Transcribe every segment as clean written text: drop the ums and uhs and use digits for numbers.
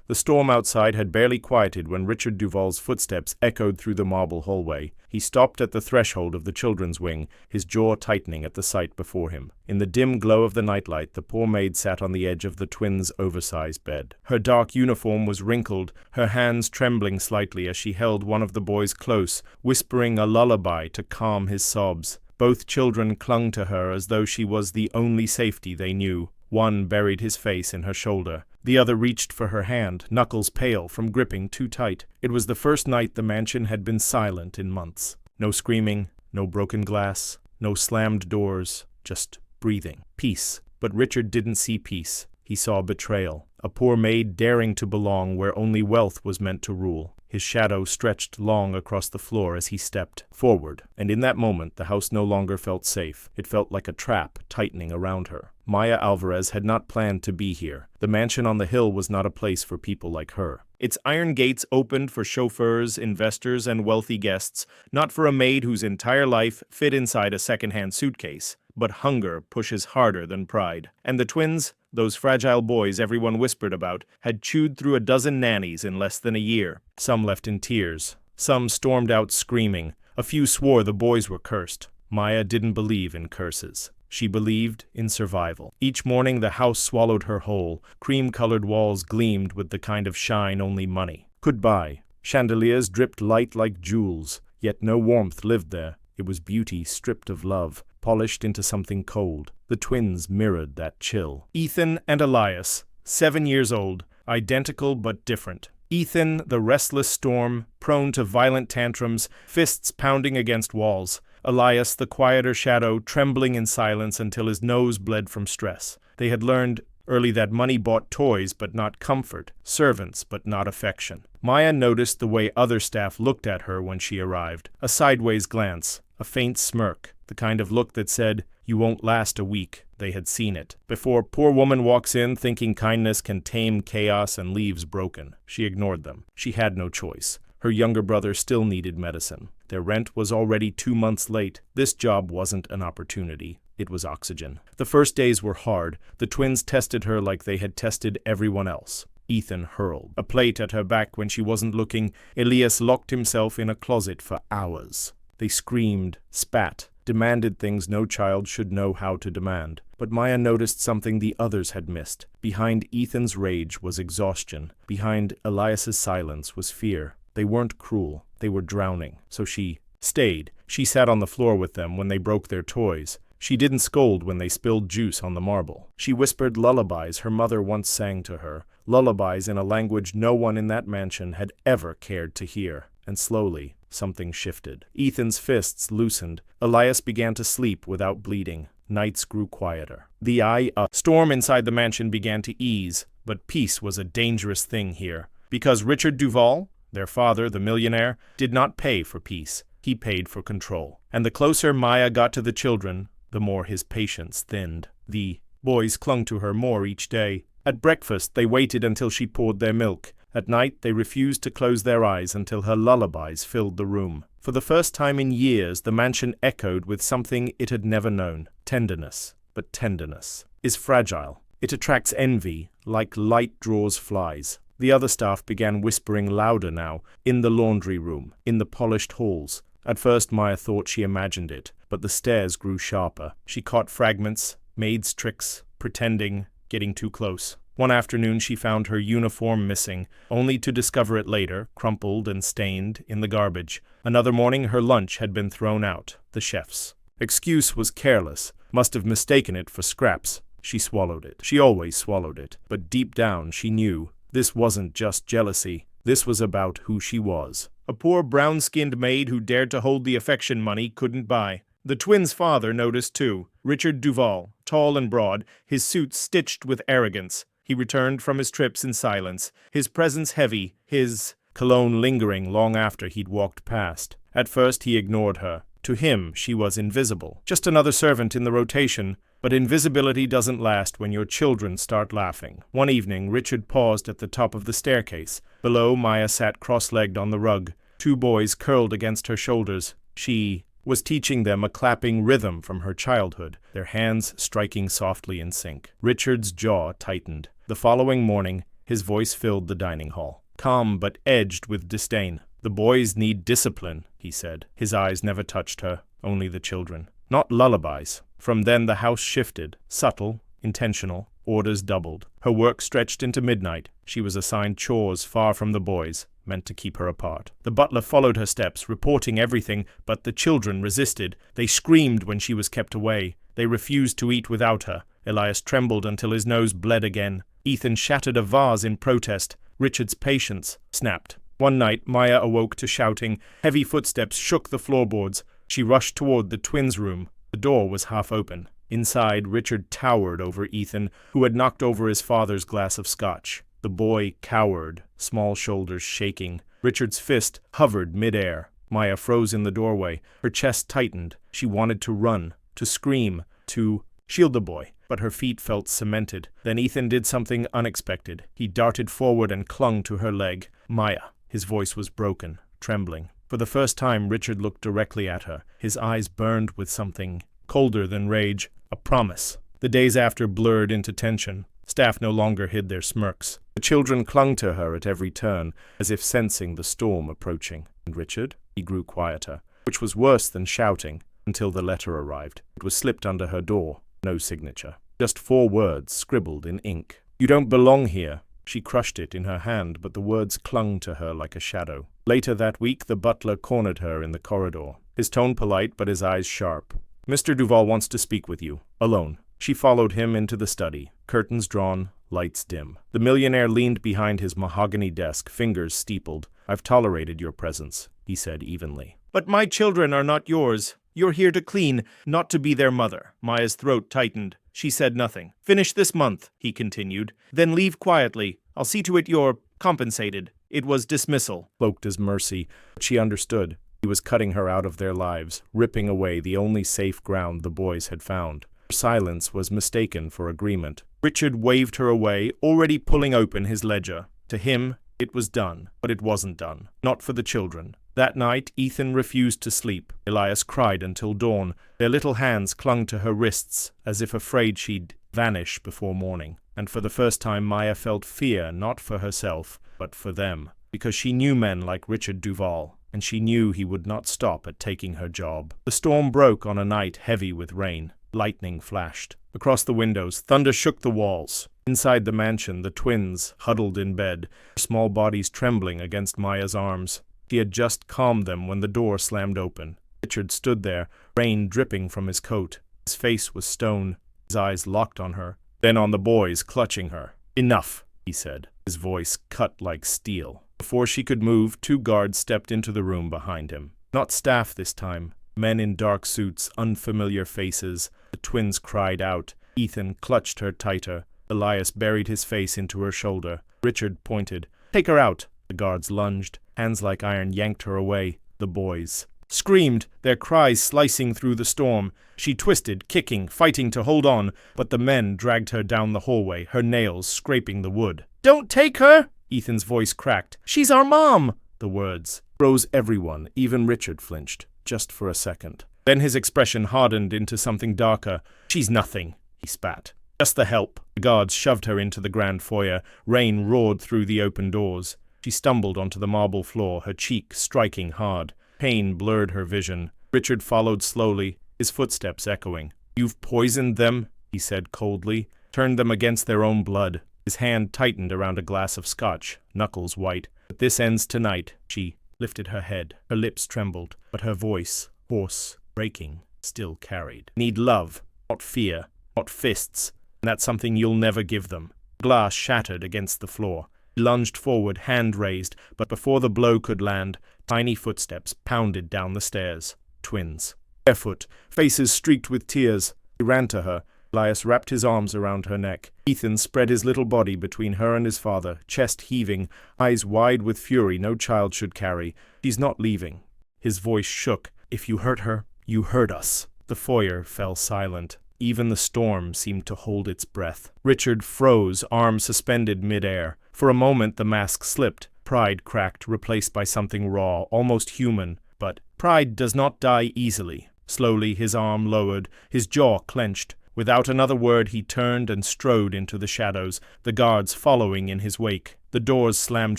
The storm outside had barely quieted when Richard Duval's footsteps echoed through the marble hallway. He stopped at the threshold of the children's wing, his jaw tightening at the sight before him. In the dim glow of the nightlight, the poor maid sat on the edge of the twins' oversized bed. Her dark uniform was wrinkled, her hands trembling slightly as she held one of the boys close, whispering a lullaby to calm his sobs. Both children clung to her as though she was the only safety they knew. One buried his face in her shoulder. The other reached for her hand, knuckles pale from gripping too tight. It was the first night the mansion had been silent in months. No screaming, no broken glass, no slammed doors, just breathing. Peace. But Richard didn't see peace. He saw betrayal. A poor maid daring to belong where only wealth was meant to rule. His shadow stretched long across the floor as he stepped forward, and in that moment the house no longer felt safe. It felt like a trap tightening around her. Maya Alvarez had not planned to be here. The mansion on the hill was not a place for people like her. Its iron gates opened for chauffeurs, investors, and wealthy guests, not for a maid whose entire life fit inside a second-hand suitcase. But hunger pushes harder than pride. And the twins, those fragile boys everyone whispered about, had chewed through a dozen nannies in less than a year. Some left in tears. Some stormed out screaming. A few swore the boys were cursed. Maya didn't believe in curses. She believed in survival. Each morning the house swallowed her whole. Cream-colored walls gleamed with the kind of shine only money could buy. Chandeliers dripped light like jewels, yet no warmth lived there. It was beauty stripped of love, polished into something cold. The twins mirrored that chill. Ethan and Elias, 7 years old, identical but different. Ethan, the restless storm, prone to violent tantrums, fists pounding against walls. Elias, the quieter shadow, trembling in silence until his nose bled from stress. They had learned early that money bought toys but not comfort, servants but not affection. Maya noticed the way other staff looked at her when she arrived. A sideways glance, a faint smirk, the kind of look that said, "You won't last a week." They had seen it. Before poor woman walks in thinking kindness can tame chaos and leaves broken. She ignored them. She had no choice. Her younger brother still needed medicine. Their rent was already 2 months late. This job wasn't an opportunity. It was oxygen. The first days were hard. The twins tested her like they had tested everyone else. Ethan hurled a plate at her back when she wasn't looking. Elias locked himself in a closet for hours. They screamed, spat, demanded things no child should know how to demand. But Maya noticed something the others had missed. Behind Ethan's rage was exhaustion. Behind Elias's silence was fear. They weren't cruel. They were drowning. So she stayed. She sat on the floor with them when they broke their toys. She didn't scold when they spilled juice on the marble. She whispered lullabies her mother once sang to her, lullabies in a language no one in that mansion had ever cared to hear. And slowly, something shifted. Ethan's fists loosened. Elias began to sleep without bleeding. Nights grew quieter. The storm inside the mansion began to ease, but peace was a dangerous thing here. Because Richard Duval, their father, the millionaire, did not pay for peace. He paid for control. And the closer Maya got to the children, the more his patience thinned. The boys clung to her more each day. At breakfast, they waited until she poured their milk. At night, they refused to close their eyes until her lullabies filled the room. For the first time in years, the mansion echoed with something it had never known. Tenderness. But tenderness is fragile. It attracts envy, like light draws flies. The other staff began whispering louder now, in the laundry room, in the polished halls. At first Maya thought she imagined it, but the stares grew sharper. She caught fragments, Maid's tricks, pretending, getting too close. One afternoon she found her uniform missing, only to discover it later, crumpled and stained, in the garbage. Another morning her lunch had been thrown out, the chef's. Excuse was careless, must have mistaken it for scraps. She swallowed it. She always swallowed it. But deep down she knew this wasn't just jealousy. This was about who she was. A poor brown-skinned maid who dared to hold the affection money couldn't buy. The twins' father noticed too. Richard Duval, tall and broad, his suit stitched with arrogance. He returned from his trips in silence, his presence heavy, his cologne lingering long after he'd walked past. At first he ignored her. To him, she was invisible. Just another servant in the rotation. But invisibility doesn't last when your children start laughing. One evening, Richard paused at the top of the staircase. Below, Maya sat cross-legged on the rug. 2 boys curled against her shoulders. She was teaching them a clapping rhythm from her childhood, their hands striking softly in sync. Richard's jaw tightened. The following morning, His voice filled the dining hall, calm but edged with disdain. "The boys need discipline," he said. His eyes never touched her, only the children. Not lullabies. From then the house shifted, subtle, intentional. Orders doubled. Her work stretched into midnight. She was assigned chores far from the boys, meant to keep her apart. The butler followed her steps, reporting everything, but the children resisted. They screamed when she was kept away. They refused to eat without her. Elias trembled until his nose bled again. Ethan shattered a vase in protest. Richard's patience snapped. One night, Maya awoke to shouting. Heavy footsteps shook the floorboards. She rushed toward the twins' room. The door was half open. Inside, Richard towered over Ethan, who had knocked over his father's glass of scotch. The boy cowered, small shoulders shaking. Richard's fist hovered mid-air. Maya froze in the doorway. Her chest tightened. She wanted to run, to scream, to shield the boy, but her feet felt cemented. Then Ethan did something unexpected. He darted forward and clung to her leg. "Maya." His voice was broken, trembling. For the first time, Richard looked directly at her. His eyes burned with something colder than rage, a promise. The days after blurred into tension. Staff no longer hid their smirks. The children clung to her at every turn, as if sensing the storm approaching. And Richard? He grew quieter, which was worse than shouting, until the letter arrived. It was slipped under her door. No signature. Just 4 words scribbled in ink. "You don't belong here." She crushed it in her hand, but the words clung to her like a shadow. Later that week, the butler cornered her in the corridor. His tone polite, but his eyes sharp. "Mr. Duval wants to speak with you. Alone." She followed him into the study. Curtains drawn, lights dim. The millionaire leaned behind his mahogany desk, fingers steepled. "I've tolerated your presence," he said evenly. "But my children are not yours. You're here to clean, not to be their mother." Maya's throat tightened. She said nothing. "Finish this month," he continued. "Then leave quietly. I'll see to it you're compensated." It was dismissal, cloaked as mercy, but she understood. He was cutting her out of their lives, ripping away the only safe ground the boys had found. Her silence was mistaken for agreement. Richard waved her away, already pulling open his ledger. To him, it was done, but it wasn't done. Not for the children. That night, Ethan refused to sleep. Elias cried until dawn. Their little hands clung to her wrists, as if afraid she'd vanish before morning. And for the first time, Maya felt fear, not for herself, but for them. Because she knew men like Richard Duval, and she knew he would not stop at taking her job. The storm broke on a night heavy with rain. Lightning flashed. Across the windows, thunder shook the walls. Inside the mansion, the twins huddled in bed, their small bodies trembling against Maya's arms. She had just calmed them when the door slammed open. Richard stood there, rain dripping from his coat. His face was stone, his eyes locked on her, then on the boys clutching her. "Enough," he said, his voice cut like steel. Before she could move, 2 guards stepped into the room behind him. Not staff this time. Men in dark suits, unfamiliar faces. The twins cried out. Ethan clutched her tighter. Elias buried his face into her shoulder. Richard pointed. "Take her out." The guards lunged. Hands like iron yanked her away. The boys screamed, their cries slicing through the storm. She twisted, kicking, fighting to hold on, but the men dragged her down the hallway, her nails scraping the wood. "Don't take her!" Ethan's voice cracked. "She's our mom!" The words froze everyone, even Richard flinched, just for a second. Then his expression hardened into something darker. "She's nothing," he spat. "Just the help." The guards shoved her into the grand foyer. Rain roared through the open doors. She stumbled onto the marble floor, her cheek striking hard. Pain blurred her vision. Richard followed slowly, his footsteps echoing. "You've poisoned them," he said coldly. "Turned them against their own blood." His hand tightened around a glass of scotch, knuckles white. "But this ends tonight." She lifted her head. Her lips trembled, but her voice, hoarse, breaking, still carried. "Need love, not fear, not fists. And that's something you'll never give them." Glass shattered against the floor. He lunged forward, hand raised, but before the blow could land, tiny footsteps pounded down the stairs. Twins. Barefoot, faces streaked with tears. He ran to her. Elias wrapped his arms around her neck. Ethan spread his little body between her and his father, chest heaving, eyes wide with fury no child should carry. "She's not leaving." His voice shook. "If you hurt her, you hurt us." The foyer fell silent. Even the storm seemed to hold its breath. Richard froze, arms suspended mid-air. For a moment the mask slipped. Pride cracked, replaced by something raw, almost human. But pride does not die easily. Slowly his arm lowered, his jaw clenched. Without another word, he turned and strode into the shadows, the guards following in his wake. The doors slammed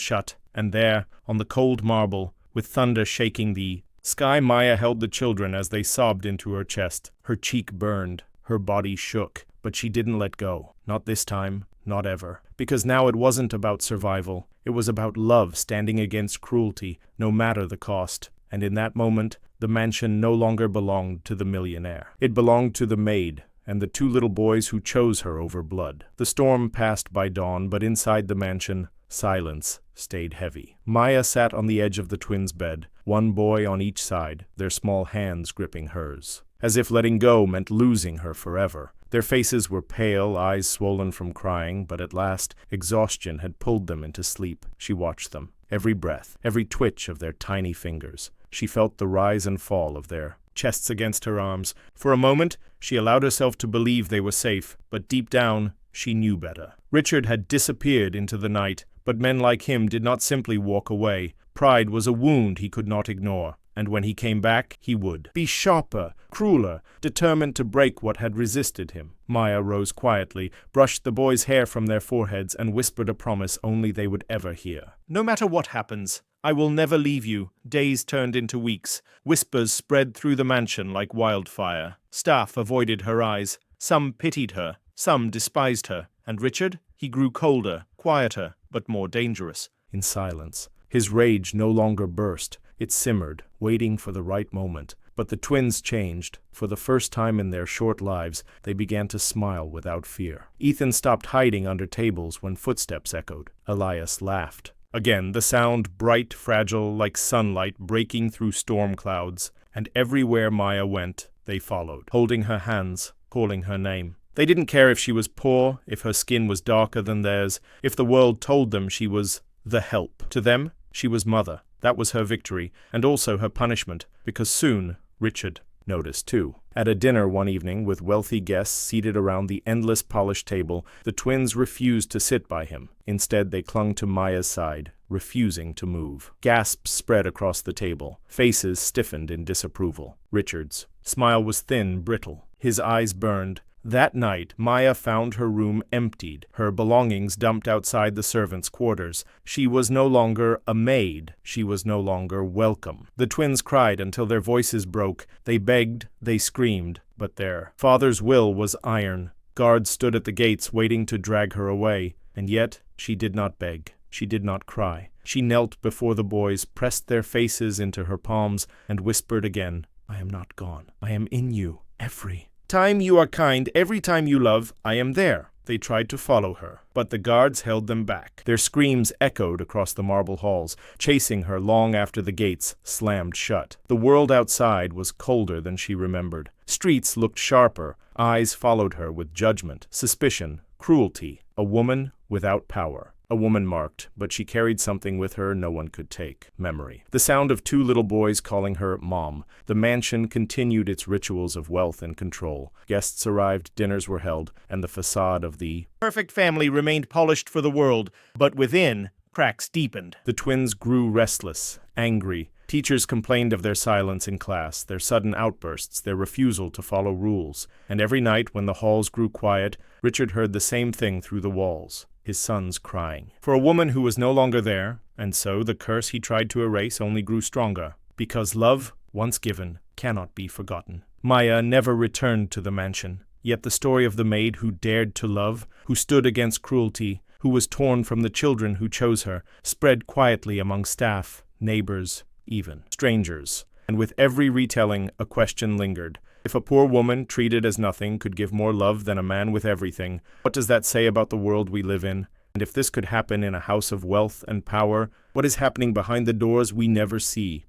shut, and there, on the cold marble, with thunder shaking the sky, Maya held the children as they sobbed into her chest. Her cheek burned, her body shook, but she didn't let go. Not this time, not ever. Because now it wasn't about survival. It was about love standing against cruelty, no matter the cost. And in that moment, the mansion no longer belonged to the millionaire. It belonged to the maid, and the two little boys who chose her over blood. The storm passed by dawn, but inside the mansion, silence stayed heavy. Maya sat on the edge of the twins' bed, one boy on each side, their small hands gripping hers. As if letting go meant losing her forever. Their faces were pale, eyes swollen from crying, but at last, exhaustion had pulled them into sleep. She watched them, every breath, every twitch of their tiny fingers. She felt the rise and fall of their chests against her arms. For a moment, she allowed herself to believe they were safe, but deep down, she knew better. Richard had disappeared into the night, but men like him did not simply walk away. Pride was a wound he could not ignore, and when he came back, he would be sharper, crueler, determined to break what had resisted him. Maya rose quietly, brushed the boys' hair from their foreheads, and whispered a promise only they would ever hear. "No matter what happens, I will never leave you." Days turned into weeks. Whispers spread through the mansion like wildfire. Staff avoided her eyes. Some pitied her, some despised her. And Richard? He grew colder, quieter, but more dangerous. In silence. His rage no longer burst. It simmered, waiting for the right moment. But the twins changed. For the first time in their short lives, they began to smile without fear. Ethan stopped hiding under tables when footsteps echoed. Elias laughed. Again, the sound bright, fragile, like sunlight breaking through storm clouds. And everywhere Maya went, they followed, holding her hands, calling her name. They didn't care if she was poor, if her skin was darker than theirs, if the world told them she was the help. To them, she was mother. That was her victory, and also her punishment, because soon, Richard noticed too. At a dinner one evening, with wealthy guests seated around the endless polished table, the twins refused to sit by him. Instead, they clung to Maya's side, refusing to move. Gasps spread across the table. Faces stiffened in disapproval. Richard's smile was thin, brittle. His eyes burned. That night, Maya found her room emptied, her belongings dumped outside the servants' quarters. She was no longer a maid. She was no longer welcome. The twins cried until their voices broke. They begged, they screamed, but their father's will was iron. Guards stood at the gates waiting to drag her away, and yet she did not beg. She did not cry. She knelt before the boys, pressed their faces into her palms, and whispered again, "I am not gone. I am in you, every time you are kind, every time you love, I am there." They tried to follow her, but the guards held them back. Their screams echoed across the marble halls, chasing her long after the gates slammed shut. The world outside was colder than she remembered. Streets looked sharper. Eyes followed her with judgment, suspicion, cruelty. A woman without power. A woman marked, but she carried something with her no one could take. Memory. The sound of two little boys calling her Mom. The mansion continued its rituals of wealth and control. Guests arrived, dinners were held, and the facade of the perfect family remained polished for the world, but within, cracks deepened. The twins grew restless, angry. Teachers complained of their silence in class, their sudden outbursts, their refusal to follow rules. And every night, when the halls grew quiet, Richard heard the same thing through the walls. His sons crying. For a woman who was no longer there, and so the curse he tried to erase only grew stronger. Because love, once given, cannot be forgotten. Maya never returned to the mansion. Yet the story of the maid who dared to love, who stood against cruelty, who was torn from the children who chose her, spread quietly among staff, neighbors, even strangers. And with every retelling, a question lingered. If a poor woman, treated as nothing, could give more love than a man with everything, what does that say about the world we live in? And if this could happen in a house of wealth and power, what is happening behind the doors we never see?